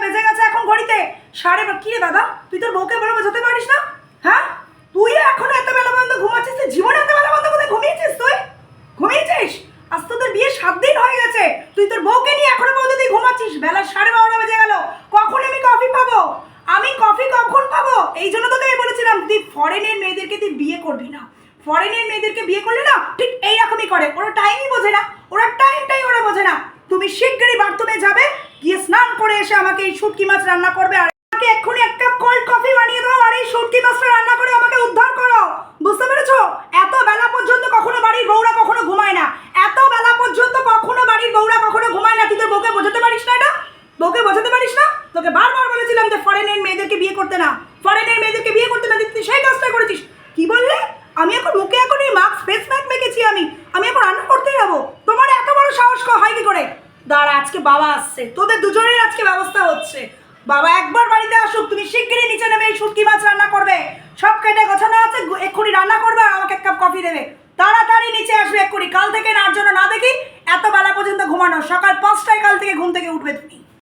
বেজে গেছে এখন ঘড়িতে কি রে দাদা, তুই তোর বউকে বলে বোঝাতে পারিস না? হ্যাঁ, তুই এখনো এত বেলা পর্যন্ত ঘুমাচ্ছিস? তুই জীবনে এত বেলা পর্যন্ত কোথায় ঘুমিয়েছিস? তুই ঘুমিয়েছিস? আজ তো তোর বিয়ে 7 দিন হয়ে গেছে, তুই তোর বউকে নিয়ে এখনো পর্যন্ত তুই ঘুমাচ্ছিস। বেলা 12:30 বেজে গেল, কখন আমি কফি পাবো? আমি কফি কখন পাবো? এই জন্য তোকে আমি বলেছিলাম তুই ফরেনের মেয়েদেরকে তুই বিয়ে করবি না। ফরেনের মেয়েদেরকে বিয়ে করলে না ঠিক এইরকমই করে, ওরা টাইমই বোঝে না, ওরা টাইমটাই ওরা বোঝে না। তুমি শিগগিরই বাথরুমে যাবে, গিয়ে স্নান করে এসে আমাকে এই শুটকি মাছ রান্না করবে, আর আমাকে এক্ষুনি এক কাপ কোল্ড কফি বানিয়ে দাও, আর এই শুটকি মাছটা রান্না করে আমাকে উদ্ধার করো। বুঝতে পেরেছো? এত বেলা পর্যন্ত কখনো বাড়ির বউরা কখনো ঘুমায় না, এত বেলা পর্যন্ত কখনো বাড়ির বউরা কখনো ঘুমায় না। তুই তোর বউকে বোঝাতে পারিস না? এটা বউকে বোঝাতে পারিস না? তোকে বারবার বলেছিলাম যে ফরেনের মেয়েদেরকে বিয়ে করতে না, ফরেনের মেয়েদেরকে বিয়ে করতে না, তুই সেই কাজটা করেছিস। কি বললে? আমি এখন মুখে এখন এই মাস্ক ফেস প্যাক মেখেছি, আমি এখন রান্না করতে যাবো? তোমার এত বড় সাহস হয় কি করে? দাঁড়া, আজকে বাবা আসছে, তোদের দুজনের আজকে ব্যবস্থা হচ্ছে। বাবা একবার বাড়িতে আসুক, তুমি শিগগিরই নিচে নেমে এই শুটকি মাছ রান্না করবে, সব কেটে গোছানো আছে, এক্ষুনি রান্না করবে আর আমাকে এক কাপ কফি দেবে। তাড়াতাড়ি নিচে আসবে এক্ষুনি, কাল থেকে না আর জন্য না দেখি এত বেলা পর্যন্ত ঘুমানো। সকাল 5টায় কাল থেকে ঘুম থেকে উঠবে তুমি।